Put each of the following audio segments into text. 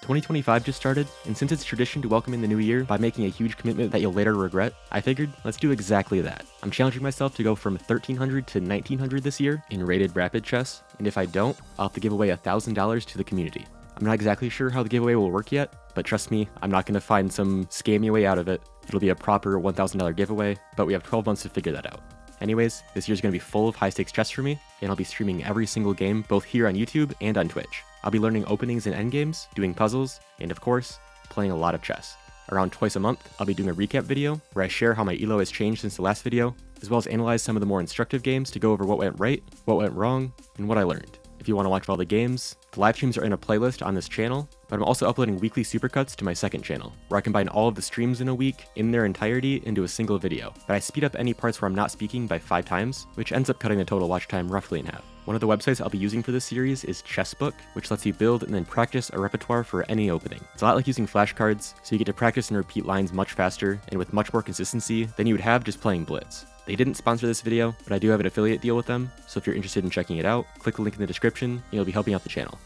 2025 just started, and since it's tradition to welcome in the new year by making a huge commitment that you'll later regret, I figured, let's do exactly that. I'm challenging myself to go from 1300 to 1900 this year in rated rapid chess, and if I don't, I'll have to give away $1,000 to the community. I'm not exactly sure how the giveaway will work yet, but trust me, I'm not going to find some scammy way out of it. It'll be a proper $1,000 giveaway, but we have 12 months to figure that out. Anyways, this year's going to be full of high-stakes chess for me, and I'll be streaming every single game both here on YouTube and on Twitch. I'll be learning openings and endgames, doing puzzles, and of course, playing a lot of chess. Around twice a month, I'll be doing a recap video where I share how my elo has changed since the last video, as well as analyze some of the more instructive games to go over what went right, what went wrong, and what I learned. If you want to watch all the games, the live streams are in a playlist on this channel, but I'm also uploading weekly supercuts to my second channel, where I combine all of the streams in a week in their entirety into a single video, but I speed up any parts where I'm not speaking by 5 times, which ends up cutting the total watch time roughly in half. One of the websites I'll be using for this series is Chessbook, which lets you build and then practice a repertoire for any opening. It's a lot like using flashcards, so you get to practice and repeat lines much faster and with much more consistency than you would have just playing Blitz. They didn't sponsor this video, but I do have an affiliate deal with them, so if you're interested in checking it out, click the link in the description and you'll be helping out the channel.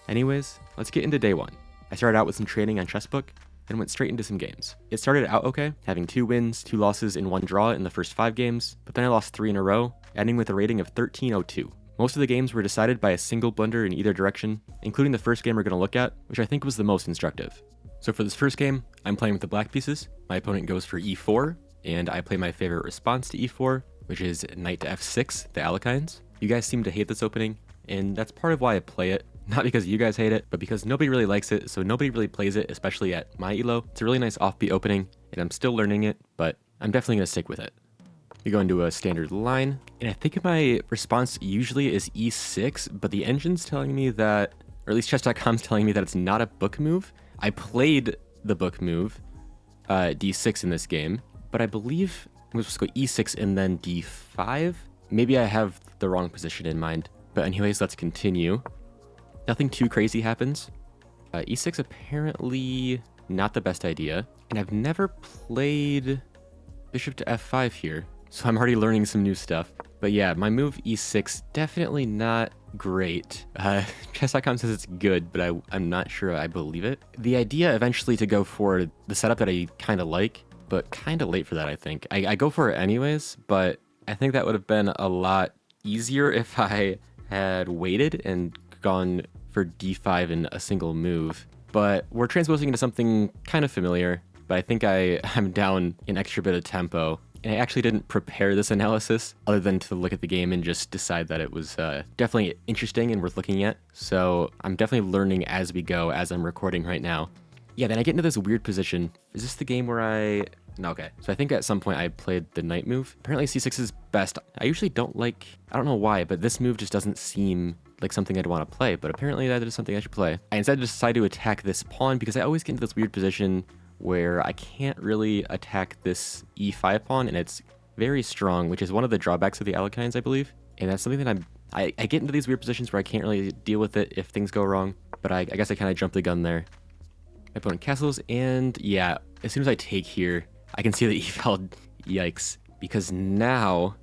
Anyways, let's get into day 1. I started out with some training on Chessbook, then went straight into some games. It started out okay, having 2 wins, 2 losses, and 1 draw in the first 5 games, but then I lost 3 in a row, ending with a rating of 1302. Most of the games were decided by a single blunder in either direction, including the first game we're going to look at, which I think was the most instructive. So for this first game, I'm playing with the black pieces. My opponent goes for e4, and I play my favorite response to e4, which is knight to f6, the Alekines. You guys seem to hate this opening, and that's part of why I play it. Not because you guys hate it, but because nobody really likes it, so nobody really plays it, especially at my elo. It's a really nice offbeat opening, and I'm still learning it, but I'm definitely going to stick with it. We go into a standard line, and I think my response usually is e6, but the engine's telling me that, or at least chess.com's telling me that it's not a book move. I played the book move, d6 in this game, but I believe I'm supposed to go e6 and then d5. Maybe I have the wrong position in mind, but anyways, let's continue. Nothing too crazy happens. E6 apparently not the best idea, and I've never played bishop to f5 here, so I'm already learning some new stuff. But yeah, my move e6, definitely not great. Chess.com says it's good, but I'm not sure I believe it. The idea eventually to go for the setup that I kind of like, but kind of late for that, I think. I go for it anyways, but I think that would have been a lot easier if I had waited and gone for d5 in a single move. But we're transposing into something kind of familiar, but I think I'm down an extra bit of tempo. And I actually didn't prepare this analysis other than to look at the game and just decide that it was definitely interesting and worth looking at. So I'm definitely learning as we go, as I'm recording right now. Yeah, then I get into this weird position. Is this the game where No, okay. So I think at some point I played the knight move. Apparently c6 is best. I usually don't don't know why, but this move just doesn't seem like something I'd want to play, but apparently that is something I should play. I instead decide to attack this pawn because I always get into this weird position where I can't really attack this e5 pawn, and it's very strong, which is one of the drawbacks of the Alekines, I believe. And that's something that I get into these weird positions where I can't really deal with it if things go wrong, but I guess I kind of jumped the gun there. My opponent castles, and yeah, as soon as I take here, I can see the e-file, yikes, because now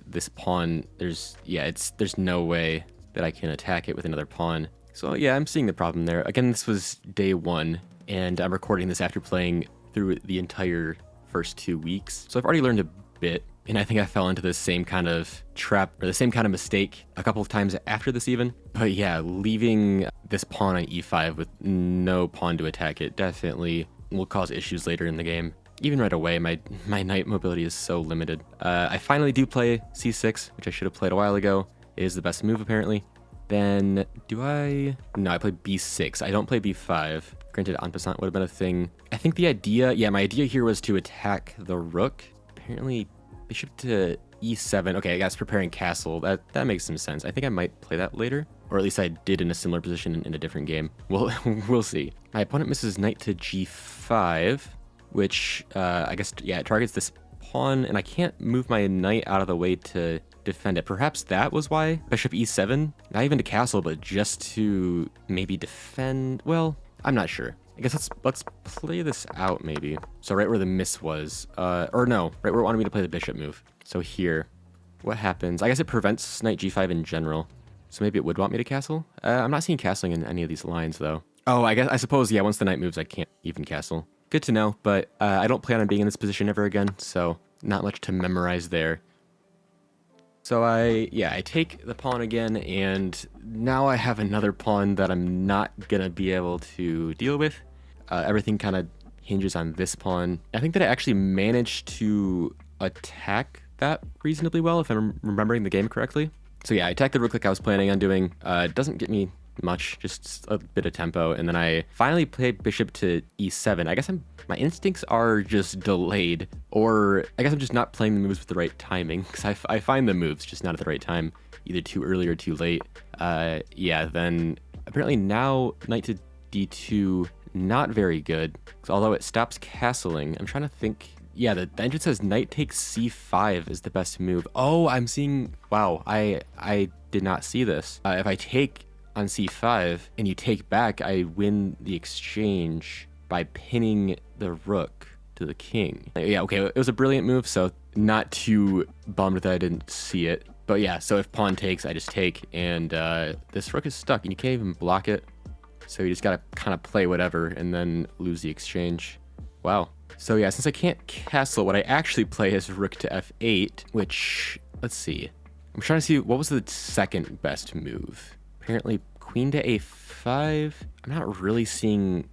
this pawn, there's no way that I can attack it with another pawn. So yeah, I'm seeing the problem there. Again, this was day 1, and I'm recording this after playing through the entire first 2 weeks. So I've already learned a bit, and I think I fell into the same kind of trap, or the same kind of mistake a couple of times after this even. But yeah, leaving this pawn on e5 with no pawn to attack it definitely will cause issues later in the game. Even right away, my knight mobility is so limited. I finally do play c6, which I should have played a while ago. It is the best move, apparently. Then, No, I play b6. I don't play b5. Granted, en passant would have been a thing. I think my idea here was to attack the rook. Apparently, bishop to e7. Okay, I guess preparing castle. That makes some sense. I think I might play that later. Or at least I did in a similar position in a different game. We'll see. My opponent misses knight to g5, which, I guess, yeah, it targets this pawn, and I can't move my knight out of the way to defend it. Perhaps that was why bishop e7, not even to castle, but just to maybe defend. Well, I'm not sure. I guess let's play this out maybe. So right where the miss was, or no, right where it wanted me to play the bishop move. So here, what happens? I guess it prevents knight g5 in general. So maybe it would want me to castle. I'm not seeing castling in any of these lines though. Oh, I suppose, yeah, once the knight moves, I can't even castle. Good to know, but I don't plan on being in this position ever again, so not much to memorize there. So I take the pawn again, and now I have another pawn that I'm not going to be able to deal with. Everything kind of hinges on this pawn. I think that I actually managed to attack that reasonably well, if I'm remembering the game correctly. So yeah, I attacked the rook like I was planning on doing. It doesn't get me much, just a bit of tempo, and then I finally played bishop to e7. I guess my instincts are just delayed, or I guess I'm just not playing the moves with the right timing, because I find the moves just not at the right time, either too early or too late. Yeah, then apparently now knight to d2, not very good, although it stops castling. I'm trying to think. Yeah, the engine says knight takes c5 is the best move. Oh, I'm seeing, wow, I did not see this. If I take on c5 and you take back, I win the exchange by pinning the rook to the king. Yeah, okay, it was a brilliant move, so not too bummed that I didn't see it. But yeah, so if pawn takes, I just take, and this rook is stuck, and you can't even block it. So you just gotta kind of play whatever and then lose the exchange. Wow. So yeah, since I can't castle, what I actually play is rook to f8, which, let's see. I'm trying to see what was the second best move. Apparently queen to a5. I'm not really seeing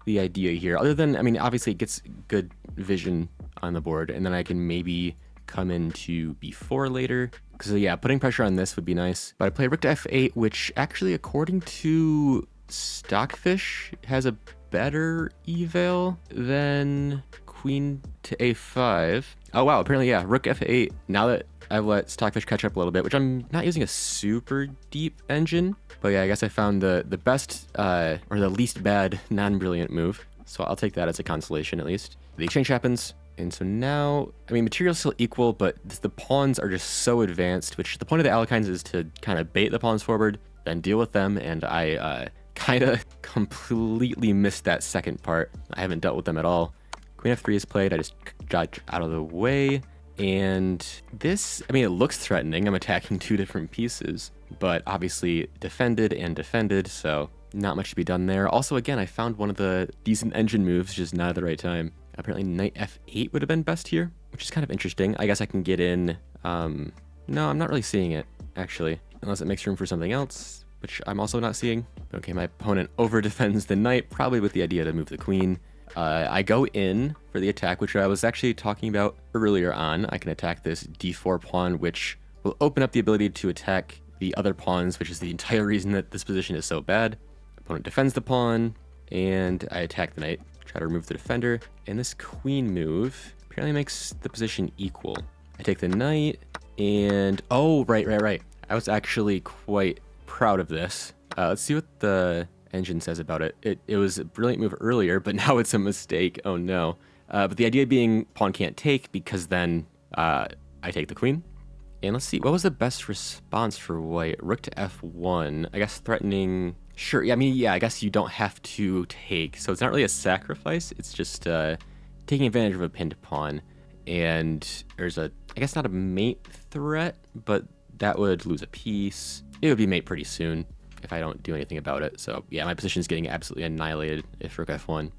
the idea here, other than, I mean, obviously it gets good vision on the board, and then I can maybe come into b4 later. Because yeah, putting pressure on this would be nice. But I play rook to f8, which actually, according to Stockfish, has a better eval than queen to a5. Oh wow, apparently yeah, rook f8. Now that I've let Stockfish catch up a little bit, which I'm not using a super deep engine, but yeah, I guess I found the best or the least bad non-brilliant move. So I'll take that as a consolation at least. The exchange happens, and so now, I mean, material's still equal, but the pawns are just so advanced, which the point of the Alekines is to kind of bait the pawns forward, then deal with them, and I kind of completely missed that second part. I haven't dealt with them at all. Queen f3 is played. I just got out of the way. And this, I mean, it looks threatening. I'm attacking two different pieces, but obviously defended and defended, so not much to be done there. Also, again, I found one of the decent engine moves, just not at the right time. Apparently knight f8 would have been best here, which is kind of interesting. I guess I can get in. No, I'm not really seeing it, actually, unless it makes room for something else, which I'm also not seeing. Okay, my opponent over-defends the knight, probably with the idea to move the queen. I go in for the attack, which I was actually talking about earlier on. I can attack this d4 pawn, which will open up the ability to attack the other pawns, which is the entire reason that this position is so bad. Opponent defends the pawn, and I attack the knight, try to remove the defender, and this queen move apparently makes the position equal. I take the knight, and oh, right. I was actually quite proud of this. Let's see what the engine says about it. It was a brilliant move earlier, but now it's a mistake. Oh no. But the idea being pawn can't take, because then I take the queen. And let's see, what was the best response for white? Rook to f1, I guess threatening. Sure, yeah, I mean, yeah, I guess you don't have to take. So it's not really a sacrifice, it's just taking advantage of a pinned pawn. And there's I guess not a mate threat, but that would lose a piece. It would be mate pretty soon if I don't do anything about it. So yeah, my position is getting absolutely annihilated if rook f1.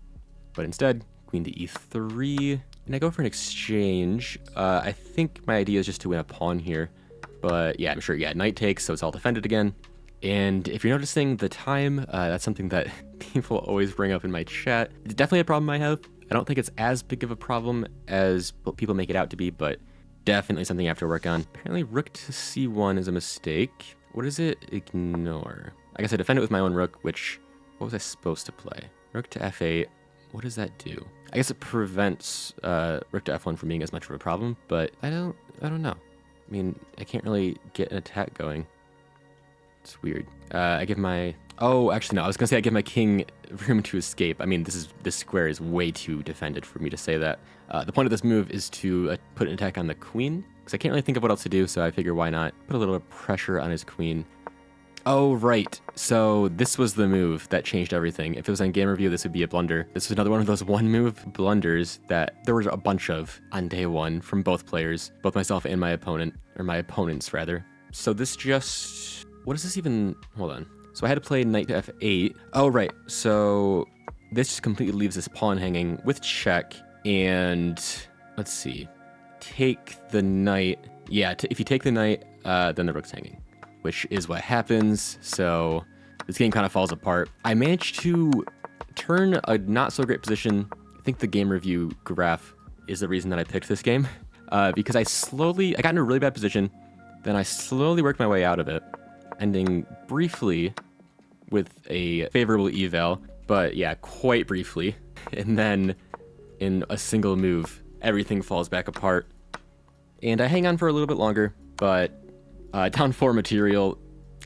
But instead, queen to e3, and I go for an exchange. I think my idea is just to win a pawn here. But yeah, I'm sure, yeah, knight takes, so it's all defended again. And if you're noticing the time, that's something that people always bring up in my chat. It's definitely a problem I have. I don't think it's as big of a problem as what people make it out to be, but definitely something I have to work on. Apparently rook to c1 is a mistake. What does it ignore? I guess I defend it with my own rook, which, what was I supposed to play? Rook to f8, what does that do? I guess it prevents rook to f1 from being as much of a problem, but I don't know. I mean, I can't really get an attack going. It's weird. I give my, oh, actually no, I was gonna say I give my king room to escape. I mean, this square is way too defended for me to say that. The point of this move is to put an attack on the queen, because I can't really think of what else to do, so I figure why not put a little pressure on his queen. Oh, right. So this was the move that changed everything. If it was on game review, this would be a blunder. This was another one of those one move blunders that there was a bunch of on day one from both players, both myself and my opponent, or my opponents rather. So this just, what is this even, hold on. So I had to play knight to f8. Oh, right. So this just completely leaves this pawn hanging with check. And let's see. Take the knight. Yeah, if you take the knight, then the rook's hanging, which is what happens. So this game kind of falls apart. I managed to turn a not so great position. I think the game review graph is the reason that I picked this game, because I got in a really bad position. Then I slowly worked my way out of it, ending briefly with a favorable eval, but yeah, quite briefly. And then in a single move, everything falls back apart. And I hang on for a little bit longer, but down 4 material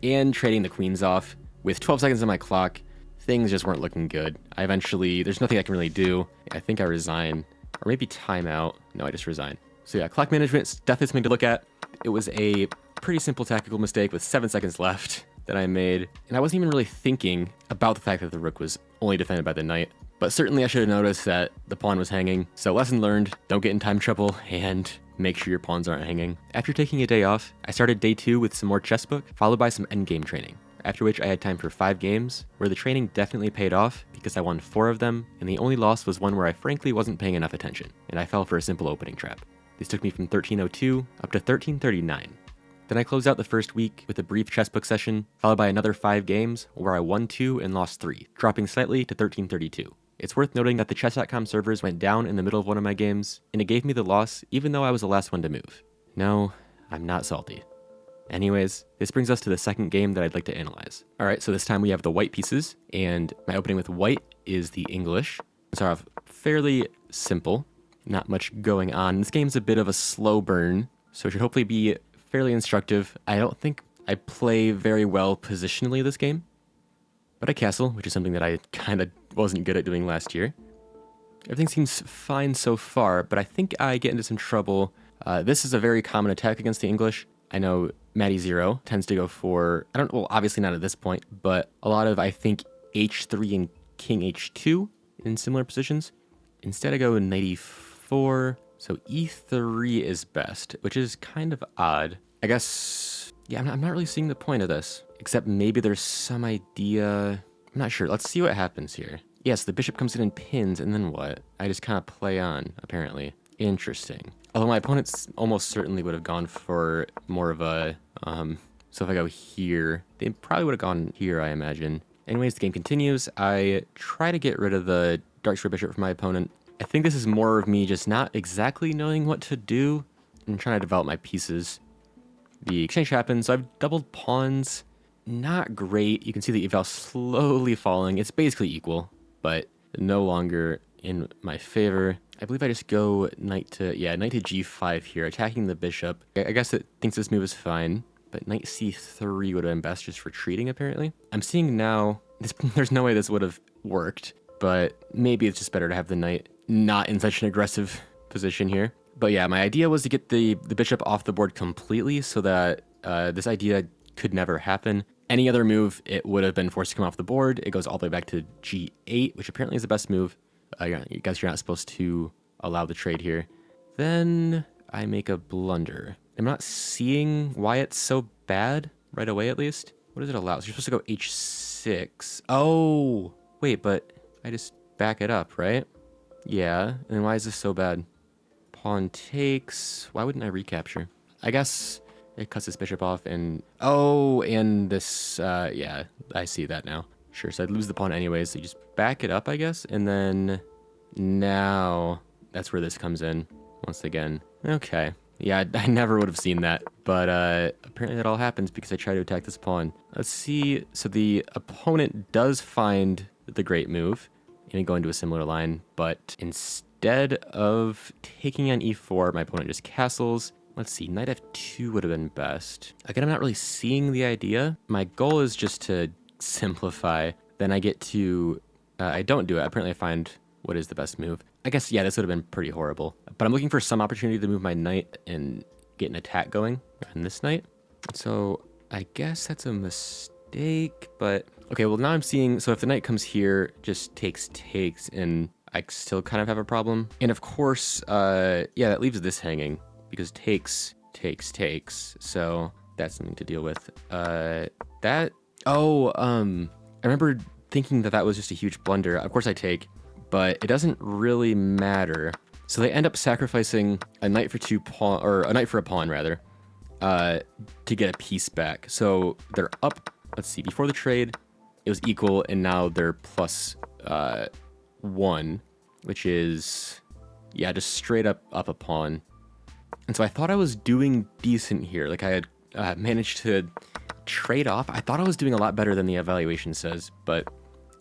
and trading the queens off with 12 seconds on my clock, things just weren't looking good. There's nothing I can really do. I think I resign, or maybe timeout. No, I just resign. So yeah, clock management is definitely something to look at. It was a pretty simple tactical mistake with 7 seconds left that I made, and I wasn't even really thinking about the fact that the rook was only defended by the knight. But certainly I should have noticed that the pawn was hanging. So lesson learned, don't get in time trouble and make sure your pawns aren't hanging. After taking a day off, I started day 2 with some more Chessbook, followed by some endgame training. After which I had time for 5 games, where the training definitely paid off because I won 4 of them, and the only loss was one where I frankly wasn't paying enough attention, and I fell for a simple opening trap. This took me from 1302 up to 1339. Then I closed out the first week with a brief Chessbook session, followed by another 5 games where I won 2 and lost 3, dropping slightly to 1332. It's worth noting that the chess.com servers went down in the middle of one of my games, and it gave me the loss even though I was the last one to move. No, I'm not salty. Anyways, this brings us to the second game that I'd like to analyze. Alright, so this time we have the white pieces, and my opening with white is the English. So I have fairly simple, not much going on. This game's a bit of a slow burn, so it should hopefully be fairly instructive. I don't think I play very well positionally this game, but I castle, which is something that I kind of wasn't good at doing last year. Everything seems fine so far, but I think I get into some trouble. This is a very common attack against the English. I know Matty Zero tends to go for, well, obviously not at this point, but a lot of, I think, h3 and king h2 in similar positions. Instead I go knight e4, so e3 is best, which is kind of odd. I guess, yeah, I'm not really seeing the point of this, except maybe there's some idea. I'm not sure. Let's see what happens here. Yes, the bishop comes in and pins, and then what? I just kind of play on, apparently. Interesting. Although my opponents almost certainly would have gone for more of a, so if I go here, they probably would have gone here, I imagine. Anyways, the game continues. I try to get rid of the dark square bishop from my opponent. I think this is more of me just not exactly knowing what to do and trying to develop my pieces. The exchange happens, so I've doubled pawns. Not great. You can see the eval slowly falling. It's basically equal, but no longer in my favor. I believe I just go knight to g5 here, attacking the bishop. I guess it thinks this move is fine, but knight c3 would have been best, just retreating apparently. I'm seeing now, there's no way this would have worked, but maybe it's just better to have the knight not in such an aggressive position here. But yeah, my idea was to get the bishop off the board completely so that this idea could never happen. Any other move, it would have been forced to come off the board. It goes all the way back to g8, which apparently is the best move. I guess you're not supposed to allow the trade here. Then I make a blunder. I'm not seeing why it's so bad right away, at least. What does it allow? So you're supposed to go h6. Oh, wait, but I just back it up, right? Yeah, and then why is this so bad? Pawn takes. Why wouldn't I recapture? I guess it cuts this bishop off and... Oh, and this... yeah, I see that now. Sure, so I'd lose the pawn anyways, so you just back it up, I guess, and then... Now... That's where this comes in, once again. Okay. Yeah, I never would have seen that, but apparently that all happens because I try to attack this pawn. Let's see. So the opponent does find the great move and go into a similar line, but instead of taking on e4, my opponent just castles. Let's see, knight f2 would have been best. Again, I'm not really seeing the idea. My goal is just to simplify. Then I get to... I don't do it. Apparently I find what is the best move. I guess, yeah, this would have been pretty horrible. But I'm looking for some opportunity to move my knight and get an attack going on this knight. So I guess that's a mistake, but... Okay, well now I'm seeing... So if the knight comes here, just takes, and I still kind of have a problem. And of course, yeah, that leaves this hanging, because takes. So that's something to deal with. That Oh, I remember thinking that that was just a huge blunder. Of course I take, but it doesn't really matter. So they end up sacrificing a knight for a knight for a pawn rather, to get a piece back. So they're up, let's see, before the trade, it was equal, and now they're plus 1, which is, yeah, just straight up a pawn. And so I thought I was doing decent here. Like I had managed to trade off. I thought I was doing a lot better than the evaluation says, but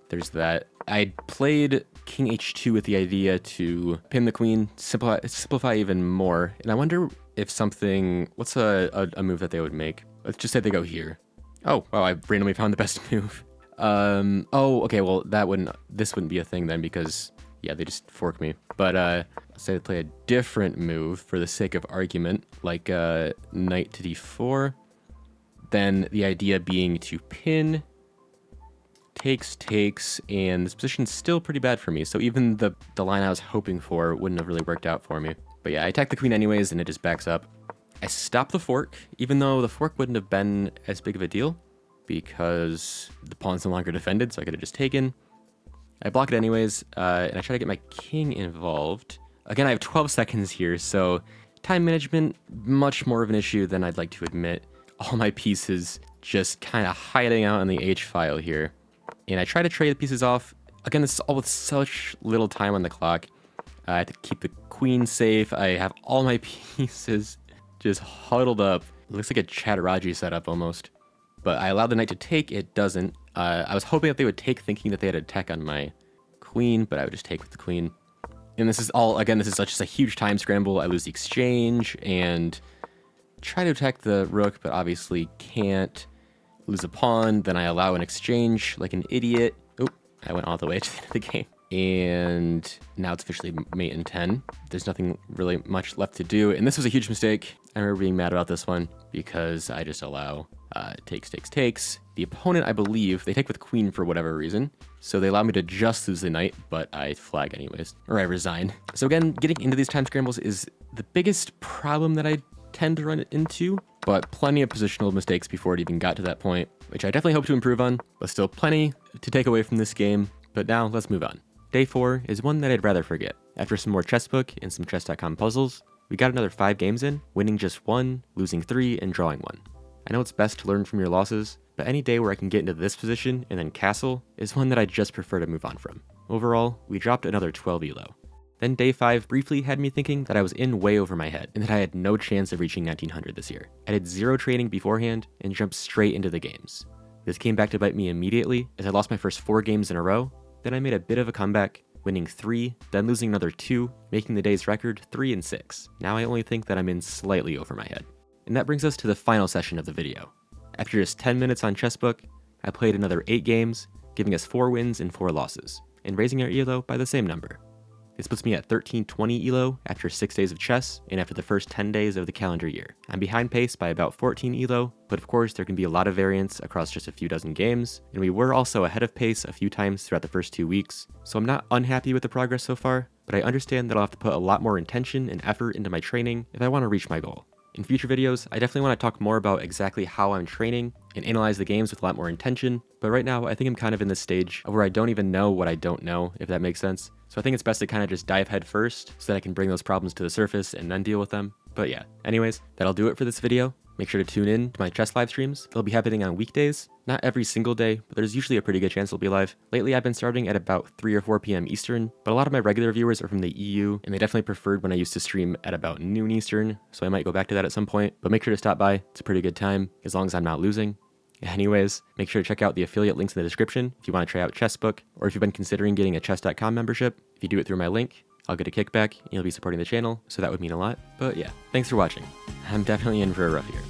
there's that. I played king h2 with the idea to pin the queen, simplify even more. And I wonder if something, what's a move that they would make? Let's just say they go here. Oh, wow, I randomly found the best move. Oh, okay, well, this wouldn't be a thing then because, yeah, they just fork me. But, let's say they play a different move for the sake of argument, like, knight to d4. Then the idea being to pin, takes, and this position's still pretty bad for me. So even the line I was hoping for wouldn't have really worked out for me. But yeah, I attack the queen anyways, and it just backs up. I stop the fork, even though the fork wouldn't have been as big of a deal because the pawn's no longer defended, so I could have just taken. I block it anyways, and I try to get my king involved. Again, I have 12 seconds here, so time management, much more of an issue than I'd like to admit. All my pieces just kind of hiding out in the H file here. And I try to trade the pieces off. Again, this is all with such little time on the clock. I have to keep the queen safe. I have all my pieces just huddled up. It looks like a Chatterjee setup almost. But I allowed the knight to take. It doesn't. I was hoping that they would take, thinking that they had a tech on my queen, but I would just take with the queen. And this is all, again, this is just a huge time scramble. I lose the exchange and try to attack the rook, but obviously can't. Lose a pawn, then I allow an exchange like an idiot. Oh, I went all the way to the end of the game. And now it's officially mate in 10. There's nothing really much left to do. And this was a huge mistake. I remember being mad about this one because I just allow takes. The opponent, I believe, they take with queen for whatever reason. So they allow me to just lose the knight, but I flag anyways, or I resign. So again, getting into these time scrambles is the biggest problem that I tend to run into, but plenty of positional mistakes before it even got to that point, which I definitely hope to improve on, but still plenty to take away from this game. But now let's move on. Day 4 is one that I'd rather forget. After some more Chessbook and some chess.com puzzles, we got another 5 games in, winning just 1, losing 3, and drawing 1. I know it's best to learn from your losses, but any day where I can get into this position and then castle is one that I just prefer to move on from. Overall, we dropped another 12 elo. Then day 5 briefly had me thinking that I was in way over my head and that I had no chance of reaching 1900 this year. I did 0 training beforehand and jumped straight into the games. This came back to bite me immediately as I lost my first 4 games in a row. Then I made a bit of a comeback, winning 3, then losing another 2, making the day's record 3-6. Now I only think that I'm in slightly over my head. And that brings us to the final session of the video. After just 10 minutes on Chessbook, I played another 8 games, giving us 4 wins and 4 losses, and raising our elo by the same number. This puts me at 1320 elo after 6 days of chess and after the first 10 days of the calendar year. I'm behind pace by about 14 elo, but of course there can be a lot of variance across just a few dozen games, and we were also ahead of pace a few times throughout the first 2 weeks, so I'm not unhappy with the progress so far, but I understand that I'll have to put a lot more intention and effort into my training if I want to reach my goal. In future videos, I definitely want to talk more about exactly how I'm training and analyze the games with a lot more intention, but right now I think I'm kind of in this stage where I don't even know what I don't know, if that makes sense. So I think it's best to kind of just dive head first so that I can bring those problems to the surface and then deal with them. But yeah, anyways, that'll do it for this video. Make sure to tune in to my chess live streams. They'll be happening on weekdays. Not every single day, but there's usually a pretty good chance they'll be live. Lately, I've been starting at about 3 or 4 p.m. Eastern, but a lot of my regular viewers are from the EU, and they definitely preferred when I used to stream at about noon Eastern, so I might go back to that at some point. But make sure to stop by. It's a pretty good time, as long as I'm not losing. Anyways, make sure to check out the affiliate links in the description if you want to try out Chessbook, or if you've been considering getting a chess.com membership. If you do it through my link, I'll get a kickback, and you'll be supporting the channel, so that would mean a lot. But yeah, thanks for watching. I'm definitely in for a rough year.